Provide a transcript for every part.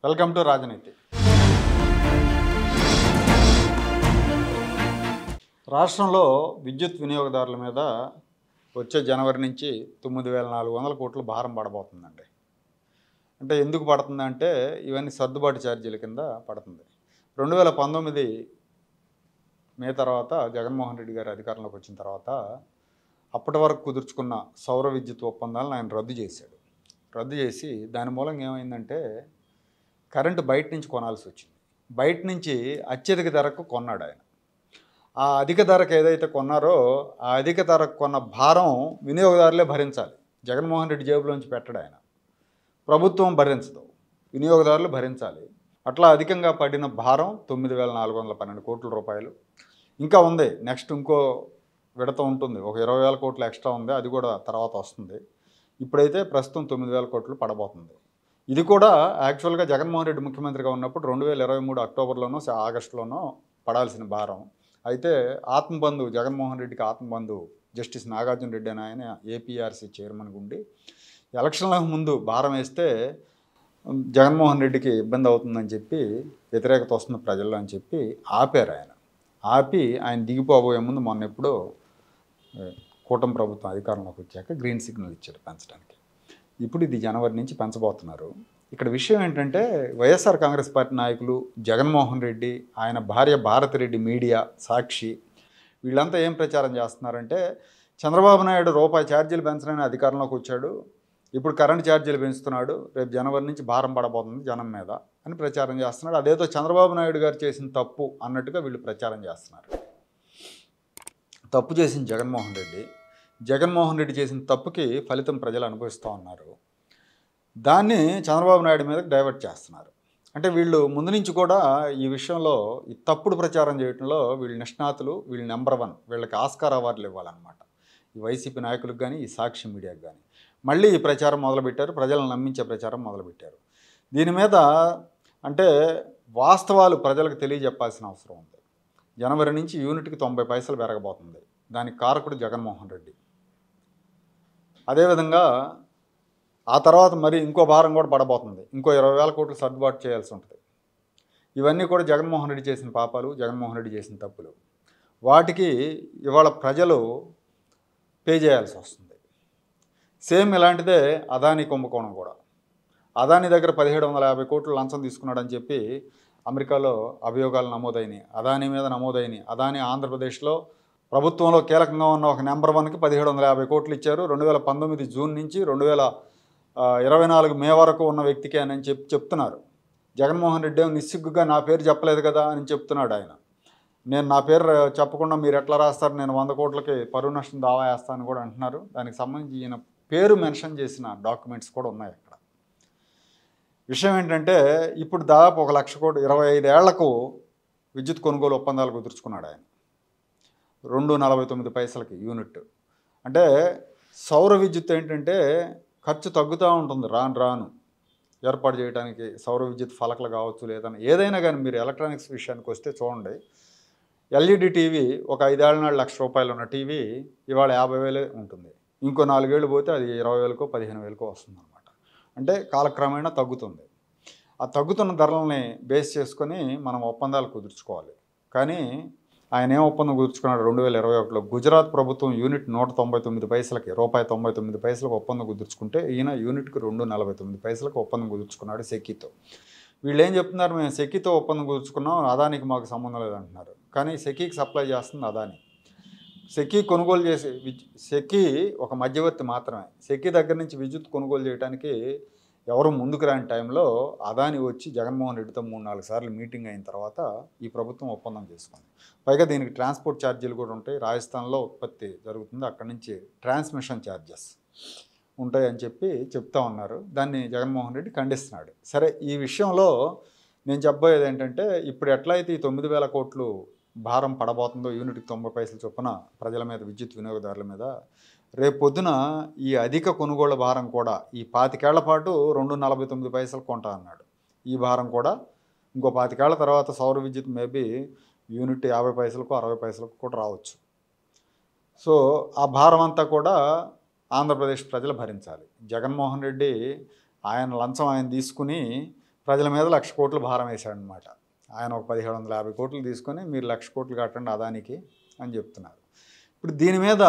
Welcome to రాజనీతి. రాష్ట్రంలో విద్యుత్ వినియోగదారుల మీద వచ్చే జనవరి నుంచి 9,400 కోట్ల భారం పడబోతుందండి. అంటే ఎందుకు పడుతుందంటే ఇవన్నీ సర్దుబాటు ఛార్జీల కింద పడుతుంది. 2019 మే తర్వాత జగన్మోహన్ రెడ్డి గారు అధికారంలోకి వచ్చిన తర్వాత అప్పటి వరకు కుదుర్చుకున్న సౌర విద్యుత్ ఒప్పందాలను ఆయన రద్దు చేశాడు. రద్దు చేసి దాని మూలంగా ఏమైందంటే కరెంటు బయట నుంచి కొనాల్సి వచ్చింది. బయట నుంచి అత్యధిక ధరకు కొన్నాడు ఆయన. ఆ అధిక ధరకు ఏదైతే కొన్నారో ఆ అధిక ధరకు కొన్న భారం వినియోగదారులే భరించాలి. జగన్మోహన్ రెడ్డి జేబులోంచి పెట్టడు ఆయన, ప్రభుత్వం భరించదు, వినియోగదారులు భరించాలి. అట్లా అధికంగా పడిన భారం 9,412 కోట్ల రూపాయలు. ఇంకా ఉంది, నెక్స్ట్ ఇంకో విడత ఉంటుంది, ఒక 20,000 కోట్లు ఎక్స్ట్రా ఉంది, అది కూడా తర్వాత వస్తుంది. ఇప్పుడైతే ప్రస్తుతం 9,000 కోట్లు పడబోతుంది. ఇది కూడా యాక్చువల్గా జగన్మోహన్ రెడ్డి ముఖ్యమంత్రిగా ఉన్నప్పుడు 2023 అక్టోబర్లోనో ఆగస్టులోనో పడాల్సిన భారం. అయితే ఆత్మబంధు, జగన్మోహన్ రెడ్డికి ఆత్మబంధు జస్టిస్ నాగార్జున రెడ్డి అని ఆయన ఏపీఆర్సీ చైర్మన్గా ఉండి ఎలక్షన్లకు ముందు భారం వేస్తే జగన్మోహన్ రెడ్డికి ఇబ్బంది అవుతుందని చెప్పి, వ్యతిరేకత వస్తుంది ప్రజల్లో అని చెప్పి ఆపారు ఆయన. ఆపి ఆయన దిగిపోబోయే ముందు మొన్న ఎప్పుడో కూటమి ప్రభుత్వం అధికారంలోకి వచ్చాక గ్రీన్ సిగ్నల్ ఇచ్చారు పెంచడానికి. ఇప్పుడు ఇది జనవరి నుంచి పెంచబోతున్నారు. ఇక్కడ విషయం ఏంటంటే వైఎస్ఆర్ కాంగ్రెస్ పార్టీ నాయకులు, జగన్మోహన్ రెడ్డి, ఆయన భార్య భారతిరెడ్డి, మీడియా, సాక్షి, వీళ్ళంతా ఏం ప్రచారం చేస్తున్నారంటే చంద్రబాబు నాయుడు రూపాయి ఛార్జీలు పెంచడానికి అధికారంలోకి వచ్చాడు, ఇప్పుడు కరెంట్ ఛార్జీలు పెంచుతున్నాడు, రేపు జనవరి నుంచి భారం పడబోతుంది జనం మీద అని ప్రచారం చేస్తున్నాడు. అదేదో చంద్రబాబు నాయుడు గారు చేసిన తప్పు అన్నట్టుగా వీళ్ళు ప్రచారం చేస్తున్నారు. తప్పు చేసిన జగన్మోహన్ రెడ్డి చేసిన తప్పుకి ఫలితం ప్రజలు అనుభవిస్తూ ఉన్నారు. దాన్ని చంద్రబాబు నాయుడు మీదకి డైవర్ట్ చేస్తున్నారు. అంటే వీళ్ళు ముందు నుంచి కూడా ఈ విషయంలో ఈ తప్పుడు ప్రచారం చేయడంలో వీళ్ళు నిష్ణాతులు, వీళ్ళు నెంబర్ 1, వీళ్ళకి ఆస్కార్ అవార్డులు ఇవ్వాలన్నమాట. ఈ వైసీపీ నాయకులకు కానీ, ఈ సాక్షి మీడియాకు కానీ మళ్ళీ ఈ ప్రచారం మొదలుపెట్టారు, ప్రజలను నమ్మించే ప్రచారం మొదలుపెట్టారు. దీని మీద అంటే వాస్తవాలు ప్రజలకు తెలియజెప్పాల్సిన అవసరం ఉంది. జనవరి నుంచి యూనిట్కి 90 పైసలు పెరగబోతుంది. దానికి కారకుడు జగన్మోహన్ రెడ్డి. అదేవిధంగా ఆ తర్వాత మరి ఇంకో భారం కూడా పడబోతుంది, ఇంకో 20,000 కోట్లు సర్దుబాటు చేయాల్సి ఉంటుంది. ఇవన్నీ కూడా జగన్మోహన్ రెడ్డి చేసిన పాపాలు, జగన్మోహన్ రెడ్డి చేసిన తప్పులు. వాటికి ఇవాళ ప్రజలు పే చేయాల్సి వస్తుంది. సేమ్ ఇలాంటిదే అదానీ కుంభకోణం కూడా. అదానీ దగ్గర 1,750 కోట్లు లంచం తీసుకున్నాడని చెప్పి అమెరికాలో అభియోగాలు నమోదైనాయి, అదానీ మీద నమోదైనాయి. అదానీ ఆంధ్రప్రదేశ్లో ప్రభుత్వంలో కీలకంగా ఉన్న ఒక నెంబర్ 1కి 1,750 కోట్లు ఇచ్చారు. 2019 జూన్ నుంచి 2024 మే వరకు ఉన్న వ్యక్తికే అని చెప్తున్నారు. జగన్మోహన్ రెడ్డి నిస్సిగ్గుగా నా పేరు చెప్పలేదు కదా అని చెప్తున్నాడు ఆయన. నేను నా పేరు చెప్పకుండా మీరు ఎట్లా రాస్తారు, నేను 100 కోట్లకి పరువు నష్టం దావా వేస్తాను కూడా అంటున్నారు. దానికి సంబంధించి ఈయన పేరు మెన్షన్ చేసిన డాక్యుమెంట్స్ కూడా ఉన్నాయి అక్కడ. విషయం ఏంటంటే ఇప్పుడు దాదాపు 1,00,000 కోట్లు 25 ఏళ్లకు విద్యుత్ కొనుగోలు ఒప్పందాలు కుదుర్చుకున్నాడు ఆయన, 2.49 పైసలకి యూనిట్. అంటే సౌర విద్యుత్ ఏంటంటే ఖర్చు తగ్గుతూ ఉంటుంది రాను రాను. ఏర్పాటు చేయడానికి సౌర విద్యుత్ ఫలకలు కావచ్చు, లేదని ఏదైనా కానీ మీరు ఎలక్ట్రానిక్స్ విషయానికి వస్తే చూడండి, ఎల్ఈడి టీవీ ఒక 5 ఏళ్ల నాడు ₹1,00,000 ఉన్న టీవీ ఇవాళ 50,000 ఉంటుంది. ఇంకో 4 ఏళ్ళు పోతే అది 20,000కో 15,000కో వస్తుంది అనమాట. అంటే కాలక్రమేణా తగ్గుతుంది. ఆ తగ్గుతున్న ధరలని బేస్ చేసుకొని మనం ఒప్పందాలు కుదుర్చుకోవాలి. కానీ ఆయన ఏం ఒప్పందం కుదుర్చుకున్నాడు 2021లో? గుజరాత్ ప్రభుత్వం యూనిట్ 199 పైసలకి, ₹1.99 ఒప్పందం కుదుర్చుకుంటే ఈయన యూనిట్కి 2.49 పైసలకు ఒప్పందం కుదుర్చుకున్నాడు సెకీతో. వీళ్ళు ఏం చెప్తున్నారు, మేము సెకీతో ఒప్పందం కుదుర్చుకున్నాం, అదానికి మాకు సంబంధం లేదంటున్నారు. కానీ సెకీకి సప్లై చేస్తుంది అదాని. సెకీ కొనుగోలు చేసే సెకీ ఒక మధ్యవర్తి మాత్రమే. సెకీ దగ్గర నుంచి విద్యుత్ కొనుగోలు చేయడానికి ఎవరు ముందుకు రాని టైంలో అదాని వచ్చి జగన్మోహన్ రెడ్డితో 3-4 సార్లు మీటింగ్ అయిన తర్వాత ఈ ప్రభుత్వం ఒప్పందం చేసుకుంది. పైగా దీనికి ట్రాన్స్పోర్ట్ ఛార్జీలు కూడా ఉంటాయి. రాజస్థాన్లో ఉత్పత్తి జరుగుతుంది, అక్కడి నుంచి ట్రాన్స్మిషన్ ఛార్జెస్ ఉంటాయని చెప్తా ఉన్నారు. దాన్ని జగన్మోహన్ రెడ్డి ఖండిస్తున్నాడు. సరే, ఈ విషయంలో నేను చెప్పబోయేది ఏంటంటే ఇప్పుడు ఎట్లయితే ఈ 9,000 కోట్లు భారం పడబోతుందో యూనిట్కి 90 పైసలు చొప్పున ప్రజల మీద, విద్యుత్ వినియోగదారుల మీద, రేపు పొద్దున ఈ అధిక కొనుగోళ్ల భారం కూడా ఈ 25 ఏళ్ల పాటు 2.49 పైసలు కొంటా అన్నాడు. ఈ భారం కూడా ఇంకో 25 ఏళ్ల తర్వాత సౌర విద్యుత్ మేబీ యూనిట్ 50 పైసలకు 60 పైసలకు కూడా రావచ్చు. సో ఆ భారం అంతా కూడా ఆంధ్రప్రదేశ్ ప్రజలు భరించాలి. జగన్మోహన్ రెడ్డి ఆయన లంచం ఆయన తీసుకుని ప్రజల మీద 1,00,000 కోట్లు భారం వేశాడనమాట. ఆయన ఒక 1,750 కోట్లు తీసుకొని మీరు 1,00,000 కోట్లు కట్టండి అదానికి అని చెప్తున్నారు. ఇప్పుడు దీని మీద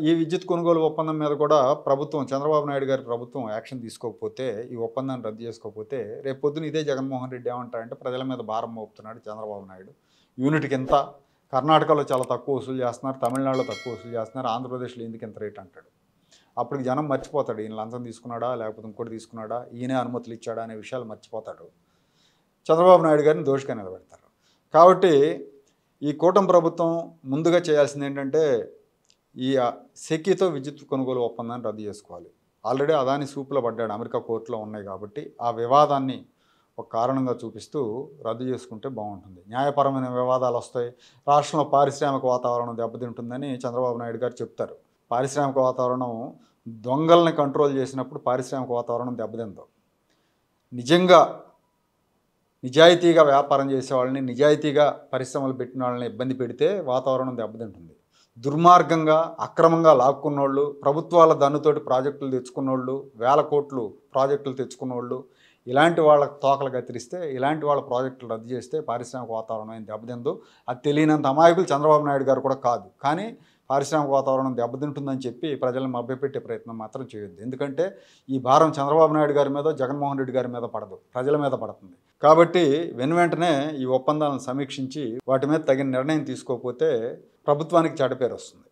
ఈ విద్యుత్ కొనుగోలు ఒప్పందం మీద కూడా ప్రభుత్వం, చంద్రబాబు నాయుడు గారి ప్రభుత్వం యాక్షన్ తీసుకోకపోతే, ఈ ఒప్పందాన్ని రద్దు చేసుకోకపోతే, రేపు పొద్దున ఇదే జగన్మోహన్ రెడ్డి ఏమంటారంటే ప్రజల మీద భారం మోపుతున్నాడు చంద్రబాబు నాయుడు, యూనిట్కి ఎంత, కర్ణాటకలో చాలా తక్కువ వసూలు చేస్తున్నారు, తమిళనాడులో తక్కువ వసూలు చేస్తున్నారు, ఆంధ్రప్రదేశ్లో ఎందుకు ఇంత రేట్ అంటాడు. అప్పుడు జనం మర్చిపోతాడు ఈయన లంచం తీసుకున్నాడా లేకపోతే ఇంకోటి తీసుకున్నాడా, ఈయనే అనుమతులు ఇచ్చాడా అనే విషయాలు మర్చిపోతాడు. చంద్రబాబు నాయుడు గారిని దోషిగా నిలబెడతారు. కాబట్టి ఈ కూటమి ప్రభుత్వం ముందుగా చేయాల్సింది ఏంటంటే ఈ సెకీతో విద్యుత్ కొనుగోలు ఒప్పందాన్ని రద్దు చేసుకోవాలి. ఆల్రెడీ అదాని సూపులో పడ్డాడు, అమెరికా కోర్టులో ఉన్నాయి కాబట్టి ఆ వివాదాన్ని ఒక కారణంగా చూపిస్తూ రద్దు చేసుకుంటే బాగుంటుంది. న్యాయపరమైన వివాదాలు వస్తాయి, రాష్ట్రంలో పారిశ్రామిక వాతావరణం దెబ్బతింటుందని చంద్రబాబు నాయుడు గారు చెప్తారు. పారిశ్రామిక వాతావరణం దొంగల్ని కంట్రోల్ చేసినప్పుడు పారిశ్రామిక వాతావరణం దెబ్బతిందో, నిజంగా నిజాయితీగా వ్యాపారం చేసే వాళ్ళని, నిజాయితీగా పరిశ్రమలు పెట్టిన వాళ్ళని ఇబ్బంది పెడితే వాతావరణం దెబ్బతింటుంది. దుర్మార్గంగా అక్రమంగా లాక్కున్నోళ్ళు, ప్రభుత్వాల దన్నుతోటి ప్రాజెక్టులు తెచ్చుకున్నోళ్ళు, 1,000 కోట్లు ప్రాజెక్టులు తెచ్చుకున్నోళ్ళు, ఇలాంటి వాళ్ళకి తోకలు కత్తిరిస్తే, ఇలాంటి వాళ్ళ ప్రాజెక్టులు రద్దు చేస్తే పారిశ్రామిక వాతావరణం ఏం దెబ్బతిందో. అది తెలియనంత అమాయకులు చంద్రబాబు నాయుడు గారు కూడా కాదు. కానీ పారిశ్రామిక వాతావరణం దెబ్బతింటుందని చెప్పి ప్రజలను మభ్యపెట్టే ప్రయత్నం మాత్రం చేయొద్దు. ఎందుకంటే ఈ భారం చంద్రబాబు నాయుడు గారి మీద, జగన్మోహన్ రెడ్డి గారి మీద పడదు, ప్రజల మీద పడుతుంది. కాబట్టి వెంటనే ఈ ఒప్పందాలను సమీక్షించి వాటి మీద తగిన నిర్ణయం తీసుకోకపోతే ప్రభుత్వానికి చెడ్డ పేరు వస్తుంది.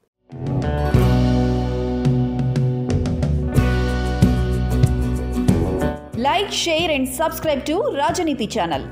Like, share and subscribe to Rajaniti channel.